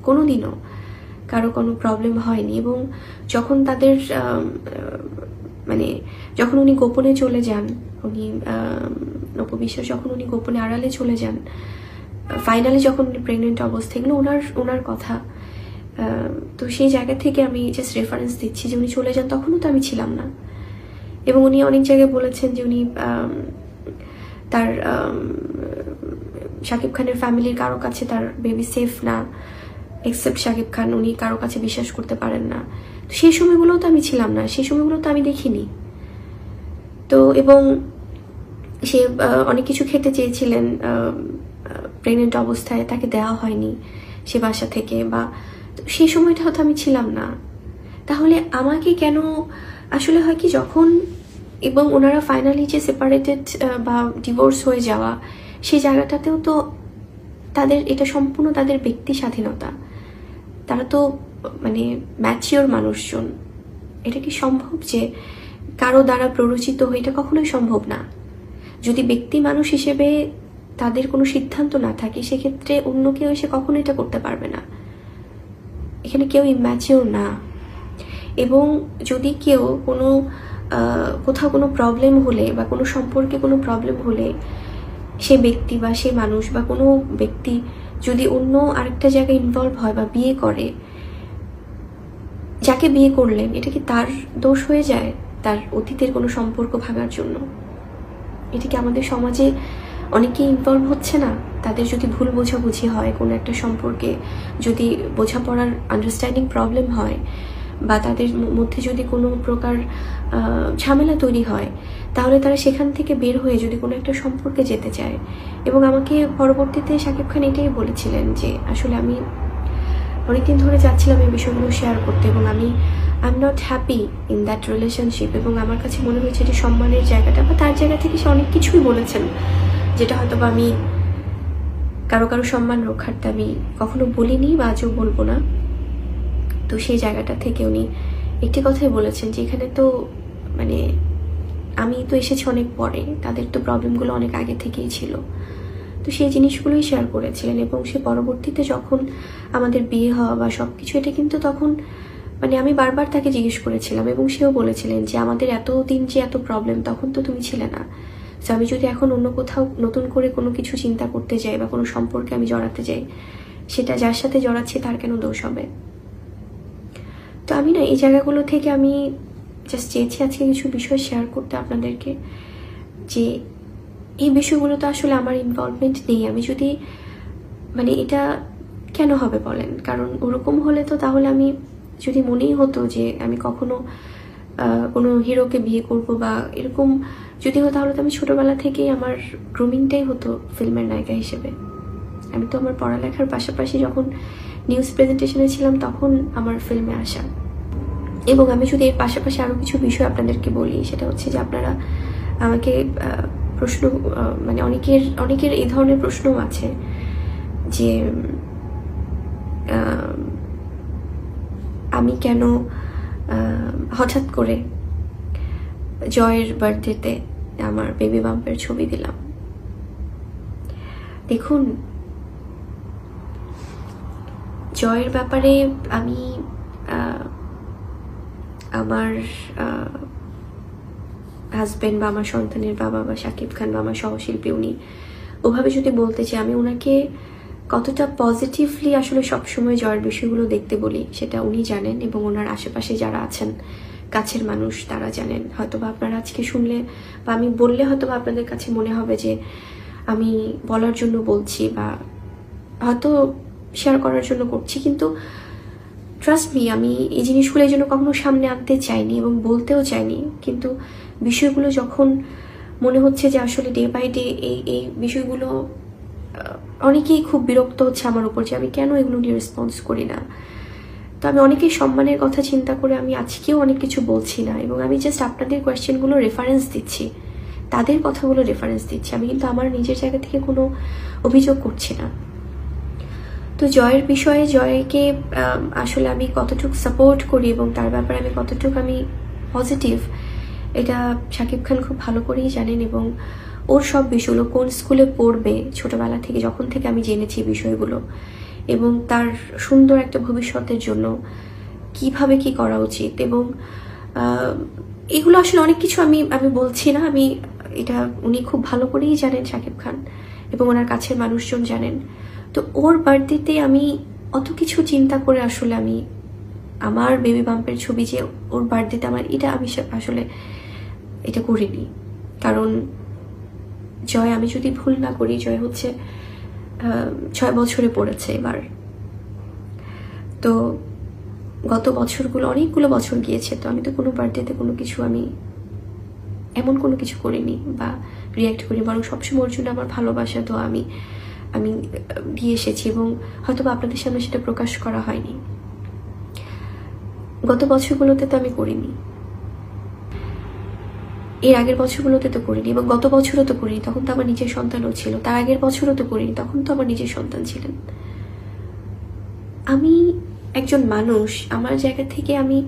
কোনোদিনও কারো কোনো প্রবলেম হয়নি। এবং যখন তাদের যখন উনি গোপনে চলে যান, উনি উপবিশ্বাস যখন উনি গোপনে আড়ালে চলে যান, ফাইনালি যখন উনি প্রেগনেন্ট অবস্থা, এগুলো ওনার কথা। তো সেই জায়গা থেকে আমি জাস্ট রেফারেন্স দিচ্ছি যে উনি চলে যান, তখনও তো আমি ছিলাম না। এবং উনি অনেক জায়গায় বলেছেন যে উনি তার শাকিব খানের ফ্যামিলির কারো কাছে তার বেবি সেফ না, এক্সেপ্ট শাকিব খান, উনি কারো কাছে বিশ্বাস করতে পারেন না। সেই সময়গুলোও তো আমি ছিলাম না, সেই সময়গুলো তো আমি দেখিনি। তো এবং সে অনেক কিছু খেতে চেয়েছিলেন প্রেগনেন্ট অবস্থায়, তাকে দেওয়া হয়নি সে বাসা থেকে, বা সেই সময়টাও তো আমি ছিলাম না। তাহলে আমাকে কেন আসলে হয় কি, যখন এবং ওনারা ফাইনালি যে সেপারেটেড বা ডিভোর্স হয়ে যাওয়া, সেই জায়গাটাতেও তো তাদের এটা সম্পূর্ণ তাদের ব্যক্তি স্বাধীনতা, তারা তো মানে ম্যাচিওর মানুষজন। এটা কি সম্ভব যে কারো দ্বারা প্ররোচিত হয়ে? এটা কখনোই সম্ভব না। যদি ব্যক্তি মানুষ হিসেবে তাদের কোনো সিদ্ধান্ত না থাকে, সেক্ষেত্রে অন্য কেউ এসে কখনো এটা করতে পারবে না। এখানে কেউ ইম্যাচিওর না। এবং যদি কেউ কোনো কোথাও কোনো প্রবলেম হলে বা কোনো সম্পর্কে কোনো প্রবলেম হলে, সে ব্যক্তি বা সে মানুষ বা কোনো ব্যক্তি যদি অন্য আরেকটা জায়গায় ইনভলভ হয় বা বিয়ে করে, যাকে বিয়ে করলেন এটা কি তার দোষ হয়ে যায় তার অতীতের কোনো সম্পর্ক ভাঙার জন্য? এটা কি আমাদের সমাজে অনেকেই ইনভলভ হচ্ছে না? তাদের যদি ভুল বোঝাবুঝি হয় কোনো একটা সম্পর্কে, যদি বোঝাপড়ার আন্ডারস্ট্যান্ডিং প্রবলেম হয়, বা তাদের মধ্যে যদি কোনো প্রকার ঝামেলা তৈরি হয়, তাহলে তারা সেখান থেকে বের হয়ে যদি কোনো একটা সম্পর্কে যেতে চায়। এবং আমাকে পরবর্তীতে শাকিব খান এটাই বলেছিলেন যে আসলে আমি অনেকদিন ধরে চাচ্ছিলাম এই বিষয়গুলো শেয়ার করতে, এবং I am not happy in that relationship. এবং আমার কাছে মনে হয়েছে যে সম্মানের জায়গাটা, বা তার জায়গা থেকে সে অনেক কিছুই বলেছেন যেটা হয়তো বা আমি কারো সম্মান রক্ষার্থে আমি কখনো বলিনি বা আজও বলবো না। তো সেই জায়গাটা থেকে উনি একটি কথাই বলেছেন যে এখানে তো মানে আমি তো এসেছি অনেক পরে, তাদের তো প্রবলেমগুলো অনেক আগে থেকেই ছিল। তো সেই জিনিসগুলোই শেয়ার করেছিলেন। এবং সে পরবর্তীতে যখন আমাদের বিয়ে হওয়া বা সবকিছু, এটা কিন্তু তখন মানে আমি বারবার তাকে জিজ্ঞেস করেছিলাম, এবং সেও বলেছিলেন যে আমাদের এতদিন যে এত প্রবলেম, তখন তো তুমি ছিলে না। তো আমি যদি এখন অন্য কোথাও নতুন করে কোনো কিছু চিন্তা করতে যাই বা কোনো সম্পর্কে আমি জড়াতে যাই, সেটা যার সাথে জড়াচ্ছি তার কেন দোষ হবে? তো আমি না এই জায়গাগুলো থেকে আমি জাস্ট চেয়েছি আজকে কিছু বিষয় শেয়ার করতে আপনাদেরকে, যে এই বিষয়গুলো তো আসলে আমার ইনভলভমেন্ট নেই। আমি যদি মানে এটা কেন হবে বলেন? কারণ ওরকম হলে তো তাহলে আমি যদি মনেই হতো যে আমি কখনো কোনো হিরোকে বিয়ে করব বা এরকম যদি হতো, তাহলে তো আমি ছোটবেলা থেকেই আমার গ্রুমিংটাই হতো ফিল্মের নায়িকা হিসেবে। আমি তো আমার পড়ালেখার পাশাপাশি যখন নিউজ প্রেজেন্টেশনে ছিলাম তখন আমার ফিল্মে আসা। এবং আমি যদি এর পাশাপাশি আরও কিছু বিষয় আপনাদেরকে বলি, সেটা হচ্ছে যে আপনারা আমাকে প্রশ্ন মানে অনেকের এই ধরনের প্রশ্নও আছে যে আমি কেন হঠাৎ করে জয়ের বার্থডেতে আমার বেবি বাম্পের ছবি দিলাম। দেখুন, জয়ের ব্যাপারে আমি আমার হাজবেন্ড বা আমার সন্তানের বাবা বা শাকিব খান বা আমার সহশিল্পী, উনি ওভাবে যদি বলতে চাই, আমি ওনাকে কতটা পজিটিভলি আসলে সবসময় জয়ের বিষয়গুলো দেখতে বলি সেটা উনি জানেন, এবং ওনার আশেপাশে যারা আছেন কাছের মানুষ তারা জানেন। হয়তোবা আপনারা আজকে শুনলে বা আমি বললে হয়তোবা আপনাদের কাছে মনে হবে যে আমি বলার জন্য বলছি বা হয়তো শেয়ার করার জন্য করছি, কিন্তু ট্রাস্ট মি, আমি এই জিনিসগুলো এই জন্য কখনো সামনে আনতে চাইনি এবং বলতেও চাইনি। কিন্তু বিষয়গুলো যখন মনে হচ্ছে যে আসলে ডে বাই ডে এই বিষয়গুলো অনেকেই খুব বিরক্ত হচ্ছে আমার উপর, যে আমি কেন এগুলো নিয়ে রেসপন্স করি না। তো আমি অনেকেই সম্মানের কথা চিন্তা করে আমি আজকেও অনেক কিছু বলছি না, এবং আমি জাস্ট আপনাদের কোয়েশ্চেনগুলো রেফারেন্স দিচ্ছি, তাদের কথাগুলো রেফারেন্স দিচ্ছি। আমি কিন্তু আমার নিজের জায়গা থেকে কোনো অভিযোগ করছি না। তো জয়ের বিষয়ে জয়কে আসলে আমি কতটুকু সাপোর্ট করি এবং তার ব্যাপারে আমি কতটুকু আমি পজিটিভ, এটা শাকিব খান খুব ভালো করেই জানেন। এবং ওর সব বিষয়গুলো, কোন স্কুলে পড়বে ছোটবেলা থেকে, যখন থেকে আমি জেনেছি বিষয়গুলো, এবং তার সুন্দর একটা ভবিষ্যতের জন্য কিভাবে কি করা উচিত, এবং এগুলো আসলে অনেক কিছু আমি বলছি না, আমি এটা উনি খুব ভালো করেই জানেন শাকিব খান, এবং ওনার কাছের মানুষজন জানেন। তো ওর বার্থডেতে আমি অত কিছু চিন্তা করে আসলে আমি আমার বেবি বাম্পের ছবি যে ওর বার্থডেতে আমার, এটা আমি আসলে এটা করিনি। কারণ জয়, আমি যদি ভুল না করি, জয় হচ্ছে 6 বছরে পড়েছে এবার। তো গত বছরগুলো অনেকগুলো বছর গিয়েছে, তো আমি তো কোনো বার্থডেতে কোনো কিছু আমি এমন কোনো কিছু করিনি বা রিয়াক্ট করিনি, বরং সবসময় ওর জন্য আমার ভালোবাসা তো আমি দিয়ে এসেছি এবং হয়তো বা আপনাদের সামনে সেটা প্রকাশ করা হয়নি। গত বছরগুলোতে তো আমি করিনি, এর আগের বছরগুলোতে তো করিনি, এবং গত বছরও তো করিনি, তখন তো আমার নিজের সন্তানও ছিল। তার আগের বছরও তো করিনি, তখন তো আমার নিজের সন্তান ছিলেন। আমি একজন মানুষ, আমার জায়গা থেকে আমি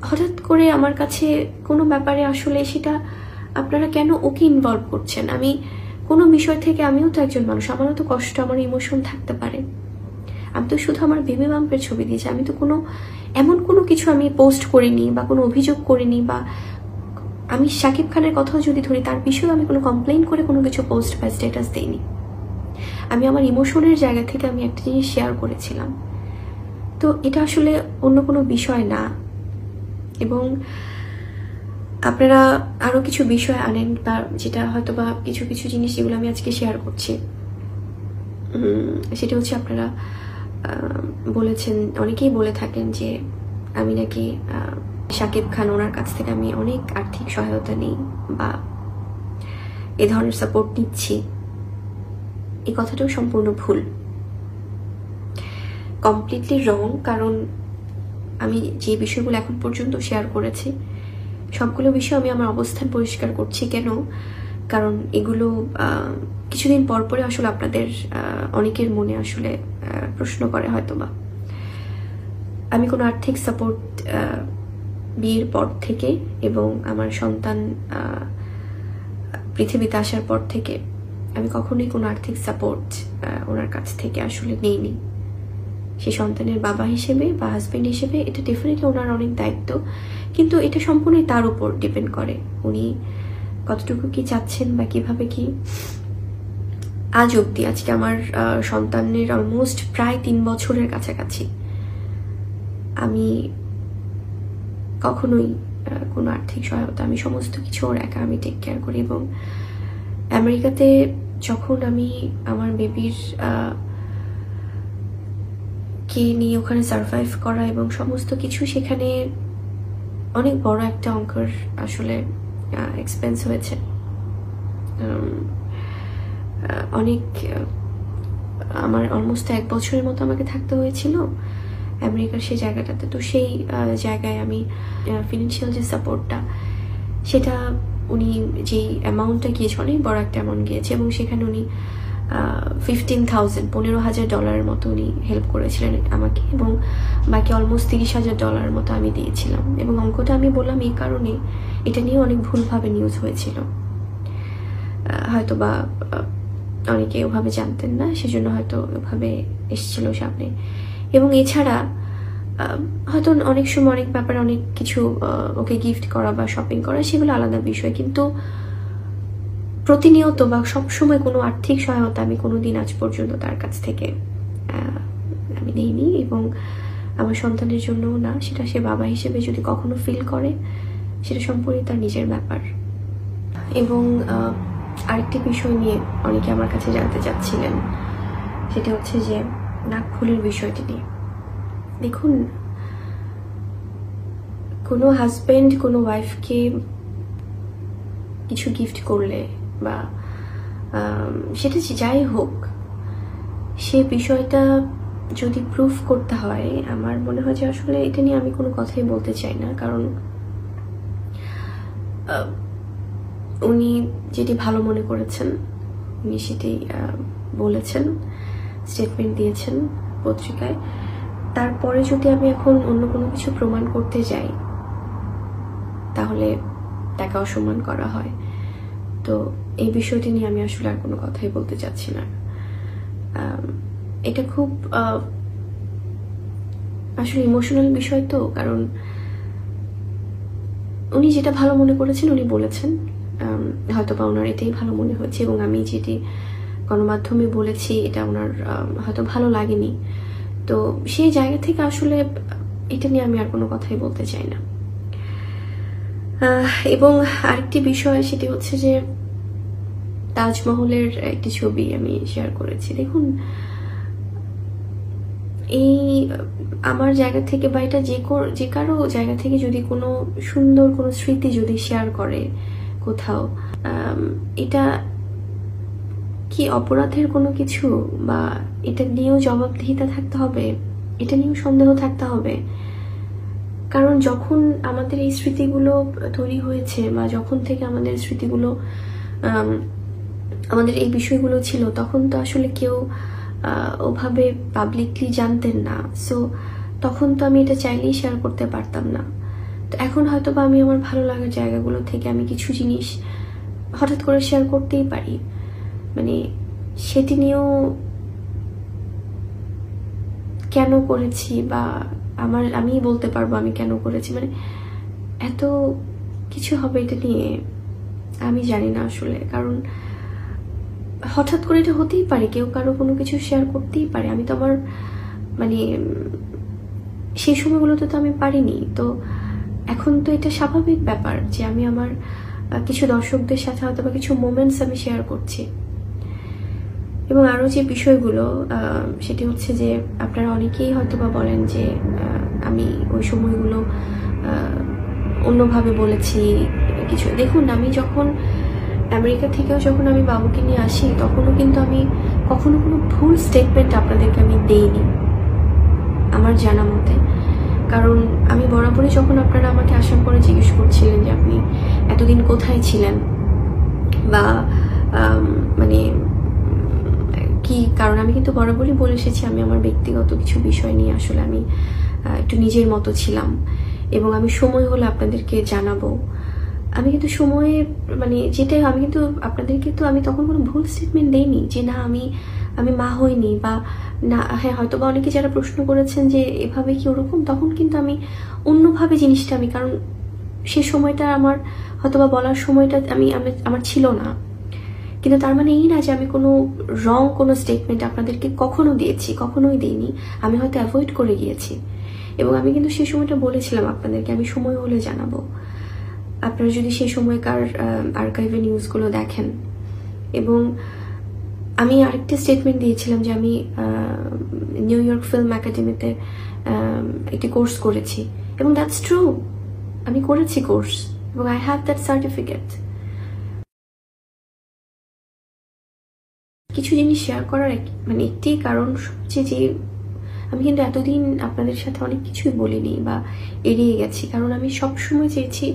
হঠাৎ করে আমার কাছে কোনো ব্যাপারে আসলে সেটা আপনারা কেন ওকে ইনভলভ করছেন? আমি কোনো বিষয় থেকে, আমিও তো একজন মানুষ, আমারও তো কষ্ট, আমার ইমোশন থাকতে পারে। আমি তো শুধু আমার বেবি বাম্পের ছবি দিয়েছি, আমি তো এমন কোনো কিছু আমি পোস্ট করিনি বা কোনো অভিযোগ করিনি, বা আমি শাকিব খানের কথাও যদি ধরি, তার বিষয়ে আমি কোনো কমপ্লেইন করে কোনো কিছু পোস্ট বা স্ট্যাটাস দিইনি। আমি আমার ইমোশনের জায়গা থেকে আমি একটা জিনিস শেয়ার করেছিলাম। তো এটা আসলে অন্য কোনো বিষয় না। এবং আপনারা আরো কিছু বিষয় আনেন, বা যেটা হয়তো বা কিছু কিছু জিনিস যেগুলো আমি আজকে শেয়ার করছি, সেটা হচ্ছে আপনারা বলেছেন, অনেকেই বলে থাকেন যে আমি নাকি শাকিব খান ওনার কাছ থেকে আমি অনেক আর্থিক সহায়তা নিই বা এ ধরনের সাপোর্ট নিচ্ছি। এই কথাটাও সম্পূর্ণ ভুল, কমপ্লিটলি রং। কারণ আমি যে বিষয়গুলো এখন পর্যন্ত শেয়ার করেছি, সবগুলো বিষয় আমি আমার অবস্থান পরিষ্কার করছি। কেন? কারণ এগুলো কিছুদিন পর পরে আসলে আপনাদের অনেকের মনে আসলে প্রশ্ন করে হয়তোবা। আমি কোনো আর্থিক সাপোর্ট বিয়ের পর থেকে এবং আমার সন্তান পৃথিবীতে আসার পর থেকে আমি কখনোই কোনো আর্থিক সাপোর্ট ওনার কাছ থেকে আসলে নেইনি। সে সন্তানের বাবা হিসেবে বা হাজবেন্ড হিসেবে এটা ডেফিনেটলি ওনার অনেক দায়িত্ব, কিন্তু এটা সম্পূর্ণই তার উপর ডিপেন্ড করে উনি কতটুকু কি চাচ্ছেন বা কিভাবে কি। আজ অব্দি, আজকে আমার সন্তানের অলমোস্ট প্রায় 3 বছরের কাছাকাছি, আমি কখনোই কোনো আর্থিক সহায়তা, আমি সমস্ত কিছু ওর একা আমি টেক কেয়ার করি। এবং আমেরিকাতে যখন আমি আমার বেবির কে নিয়ে ওখানে সার্ভাইভ করা এবং সমস্ত কিছু, সেখানে অনেক বড় একটা অঙ্কের আসলে এক্সপেন্স হয়েছে। অনেক, আমার অলমোস্ট 1 বছরের মতো আমাকে থাকতে হয়েছিল আমেরিকার সেই জায়গাটাতে। তো সেই জায়গায় আমি ফিনান্সিয়াল যে সাপোর্টটা, সেটা উনি যেই অ্যামাউন্টটা গিয়েছে, অনেক বড় একটা অ্যামাউন্ট গিয়েছে, এবং সেখানে উনি $15,000 মতো উনি হেল্প করেছিলেন আমাকে, এবং বাকি অলমোস্ট $30,000 মতো আমি দিয়েছিলাম। এবং অঙ্কটা আমি বললাম এই কারণে, এটা নিয়ে অনেক ভুলভাবে নিউজ হয়েছিল, হয়তো বা অনেকে ওভাবে জানতেন না, সেজন্য হয়তো ওভাবে এসেছিল সামনে। এবং এছাড়া হয়তো অনেক সময় অনেক ব্যাপারে অনেক কিছু ওকে গিফট করা বা শপিং করা, সেগুলো আলাদা বিষয়, কিন্তু প্রতিনিয়ত বা সবসময় কোনো আর্থিক সহায়তা আমি কোনোদিন আজ পর্যন্ত তার কাছ থেকে আমি নেইনি, এবং আমার সন্তানের জন্যও না। সেটা সে বাবা হিসেবে যদি কখনো ফিল করে, সেটা সম্পূর্ণ তার নিজের ব্যাপার। এবং আরেকটি বিষয় নিয়ে অনেকে আমার কাছে জানতে চাচ্ছিলেন, সেটা হচ্ছে যে নাকফুলের বিষয়টি নিয়ে। দেখুন, কোনো হাজবেন্ড কোনো ওয়াইফকে কিছু গিফট করলে বা সেটা যাই হোক, সে বিষয়টা যদি প্রুফ করতে হয়, আমার মনে হয় যে আসলে এটা নিয়ে আমি কোনো কথাই বলতে চাই না। কারণ উনি যেটি ভালো মনে করেছেন উনি সেটি বলেছেন, স্টেটমেন্ট দিয়েছেন পত্রিকায়। তারপরে যদি আমি এখন অন্য কোনো কিছু প্রমাণ করতে যাই, তাহলে তাকে অসম্মান করা হয়। তো এই বিষয়টি নিয়ে আমি আসলে আর কোনো কথাই বলতে চাচ্ছি না। এটা খুব আসলে ইমোশনাল বিষয় তো, কারণ উনি যেটা ভালো মনে করেছেন উনি বলেছেন, হয়তো বা ওনার এটাই ভালো মনে হয়েছে, এবং আমি যেটি গণমাধ্যমে বলেছি এটা ওনার হয়তো ভালো লাগেনি। তো সেই জায়গা থেকে আসলে এটা নিয়ে আমি আর কোনো কথাই বলতে চাই না। এবং আরেকটি বিষয়, সেটি হচ্ছে যে তাজমহলের একটি ছবি আমি শেয়ার করেছি। দেখুন, এই আমার জায়গা থেকে বা এটা যে কারো জায়গা থেকে যদি কোনো সুন্দর কোনো স্মৃতি যদি শেয়ার করে কোথাও, এটা কি অপরাধের কোনো কিছু, বা এটা নিয়েও জবাবদিহিতা থাকতে হবে, এটা নিয়েও সন্দেহ থাকতে হবে? কারণ যখন আমাদের এই স্মৃতিগুলো তৈরি হয়েছে বা যখন থেকে আমাদের স্মৃতিগুলো, আমাদের এই বিষয়গুলো ছিল, তখন তো আসলে কেউ ওভাবে পাবলিকলি জানতেন না। সো তখন তো আমি এটা চাইলেই শেয়ার করতে পারতাম না। তো এখন হয়তো বা আমি আমার ভালো লাগার জায়গাগুলো থেকে আমি কিছু জিনিস হঠাৎ করে শেয়ার করতেই পারি, মানে সেটি নিয়েও কেন করেছি বা আমি বলতে পারবো আমি কেন করেছি, মানে এত কিছু হবে এটা নিয়ে আমি জানি না আসলে। কারণ হঠাৎ করে এটা হতেই পারে, কেউ কারো কোনো কিছু শেয়ার করতেই পারে। আমি তো আমার মানে সেই সময়গুলোতে তো আমি পারিনি। তো এখন তো এটা স্বাভাবিক ব্যাপার যে আমি আমার কিছু দর্শকদের সাথে হয়তো বা কিছু মোমেন্টস আমি শেয়ার করছি। এবং আরো যে বিষয়গুলো, সেটি হচ্ছে যে আপনারা অনেকেই হয়তো বা বলেন যে আমি ওই সময়গুলো অন্যভাবে বলেছি কিছু। দেখুন, আমি যখন আমেরিকা থেকেও যখন আমি বাবুকে নিয়ে আসি, তখনও কিন্তু আমি কখনো কোনো ভুল স্টেটমেন্ট আপনাদেরকে আমি দেইনি আমার জানা মতে। কারণ আমি বরাবরই, যখন আপনারা আমাকে আসার পরে জিজ্ঞেস করছিলেন যে আপনি এতদিন কোথায় ছিলেন বা মানে কি কারণ, আমি কিন্তু বরাবরই বলে এসেছি আমি আমার ব্যক্তিগত কিছু বিষয় নিয়ে আসলে আমি একটু নিজের মতো ছিলাম, এবং আমি সময় হলে আপনাদেরকে জানাবো। আমি কিন্তু সময়ে মানে যেটাই আমি কিন্তু আপনাদেরকে তো আমি তখন কোনো ভুল স্টেটমেন্ট দেইনি যে না আমি মা হইনি বা না। হ্যাঁ, হয়তো বা অনেকে যারা প্রশ্ন করেছেন যে এভাবে কি ওরকম, তখন কিন্তু আমি অন্যভাবে জিনিসটা কারণ সে সময়টা আমার হয়তো বা বলার সময়টা আমার ছিল না, কিন্তু তার মানে এই না যে আমি কোনো রং কোনো স্টেটমেন্ট আপনাদেরকে কখনো দিয়েছি, কখনোই দিইনি। আমি হয়তো অ্যাভয়েড করে গিয়েছি, এবং আমি কিন্তু সেই সময়টা বলেছিলাম আপনাদেরকে আমি সময় হলে জানাবো। আপনারা যদি সেই সময়কার আর্কাইভে নিউজগুলো দেখেন, এবং আমি আরেকটা স্টেটমেন্ট দিয়েছিলাম যে আমি নিউ ইয়র্ক ফিল্ম একাডেমিতে একটি কোর্স করেছি, এবং দ্যাটস ট্রু, আমি করেছি কোর্স এবং আই হ্যাভ দ্যাট সার্টিফিকেট। কিছু জিনিস শেয়ার করার মানে একটি কারণ যে আমি কিন্তু এতদিন আপনাদের সাথে অনেক কিছুই বলিনি বা এড়িয়ে গেছি, কারণ আমি সবসময় চেয়েছি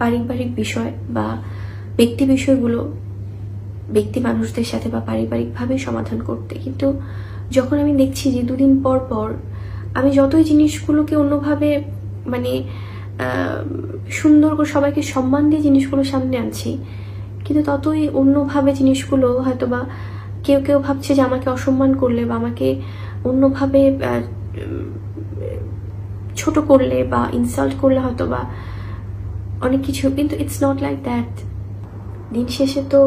পারিবারিক বিষয় বা ব্যক্তি বিষয়গুলো ব্যক্তি মানুষদের সাথে বা পারিবারিকভাবে সমাধান করতে। কিন্তু যখন আমি দেখছি যে দুদিন পর পর আমি যতই জিনিসগুলোকে অন্যভাবে মানে সুন্দর করে সবাইকে সম্মান দিয়ে জিনিসগুলো সামনে আনছি, কিন্তু ততই অন্যভাবে জিনিসগুলো হয়তো বা কেউ কেউ ভাবছে যে আমাকে অসম্মান করলে বা আমাকে অন্যভাবে ছোট করলে বা ইনসাল্ট করলে হয়তো বা অনেক কিছু, কিন্তু ইটস নট লাইক দ্যাট। দিন শেষে তো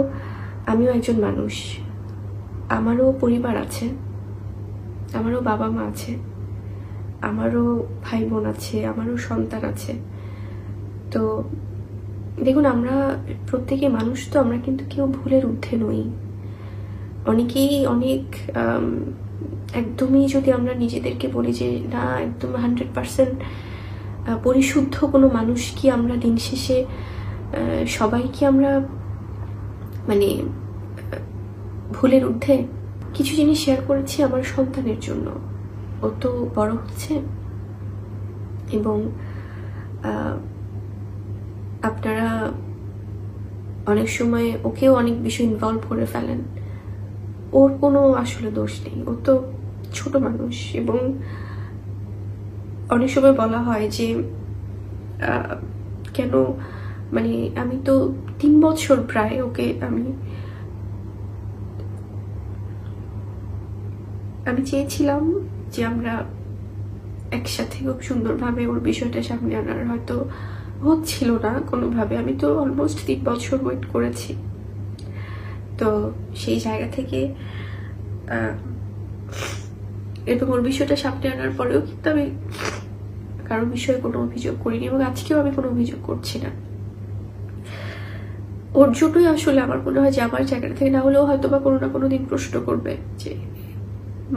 আমিও একজন মানুষ, আমারও পরিবার আছে, আমারও বাবা মা আছে, আমারও ভাই বোন আছে, আমারও সন্তান আছে। তো দেখুন, আমরা প্রত্যেকে মানুষ, তো আমরা কিন্তু কেউ ভুলের ঊর্ধ্বে নই। অনেকেই অনেক একদমই যদি আমরা নিজেদেরকে বলি যে না একদম 100% পরিশুদ্ধ কোনো মানুষ কি আমরা, দিন শেষে সবাই কি আমরা মানে ভুলের ঊর্ধ্বে? কিছু জিনিস শেয়ার করেছি আমার সন্তানের জন্য, ও তো বড় হচ্ছে, এবং আপনারা অনেক সময় ওকেও অনেক বিষয় ইনভলভ করে ফেলেন। ওর কোনো আসলে দোষ নেই, ও তো ছোট মানুষ। এবং অনেক সময় বলা হয় যে কেন মানে আমি তো 3 বছর প্রায় ওকে আমি চেয়েছিলাম যে আমরা একসাথে খুব সুন্দরভাবে ওর বিষয়টা সামনে আনার, হয়তো হচ্ছিল না কোনোভাবে। আমি তো অলমোস্ট 3 বছর ওয়েট করেছি। তো সেই জায়গা থেকে এবং ওর বিষয়টা সামনে আনার পরেও কিন্তু আমি কারোর বিষয়ে কোনো অভিযোগ করিনি, এবং আজকেও আমি কোনো অভিযোগ করছি না। ও ওর জন্যই আসলে আমার মনে হয় যে আমার জায়গা থেকে না হলেও হয়তো বা কোনো না কোনো দিন প্রশ্ন করবে যে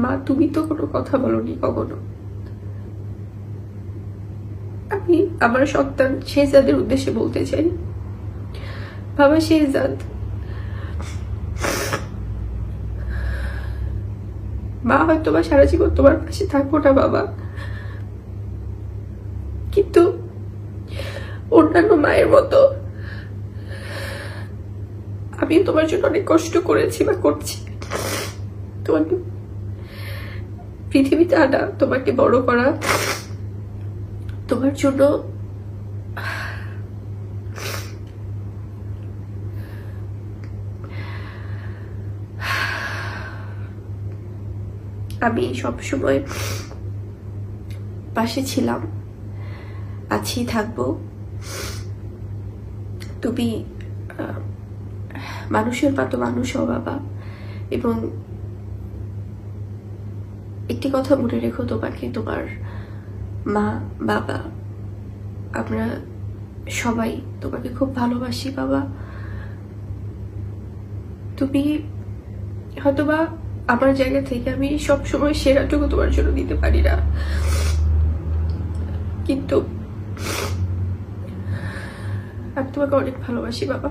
মা তুমি তো কোনো কথা বলনি কখনো। আমি আমার সন্তান শেহজাদের উদ্দেশ্যে বলতে চাই, বাবা শেহজাদ, মা হয়তো বা সারা জীবন তোমার পাশে থাকবো না বাবা, কিন্তু অন্যান্য মায়ের মতো আমি তোমার জন্য অনেক কষ্ট করেছি বা করছি। তোমাকে পৃথিবীতে আনা, তোমাকে বড় করা, তোমার জন্য আমি সবসময় পাশে ছিলাম, আছি, থাকবো। তুমি মানুষের মতো মানুষ হও বাবা, এবং একটি কথা মনে রেখো, তোমাকে তোমার মা বাবা আমরা সবাই তোমাকে খুব ভালোবাসি বাবা। তুমি হয়তোবা আমার জায়গা থেকে আমি সব সময় সেরাটুকু তোমার জন্য দিতে পারি না, কিন্তু আমি তোমাকে অনেক ভালোবাসি বাবা।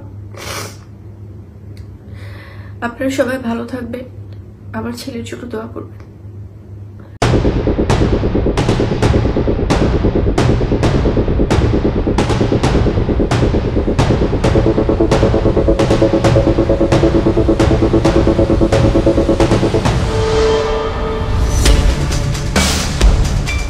আপনারা সবাই ভালো থাকবেন, আমার ছেলের জন্য দোয়া করবেন।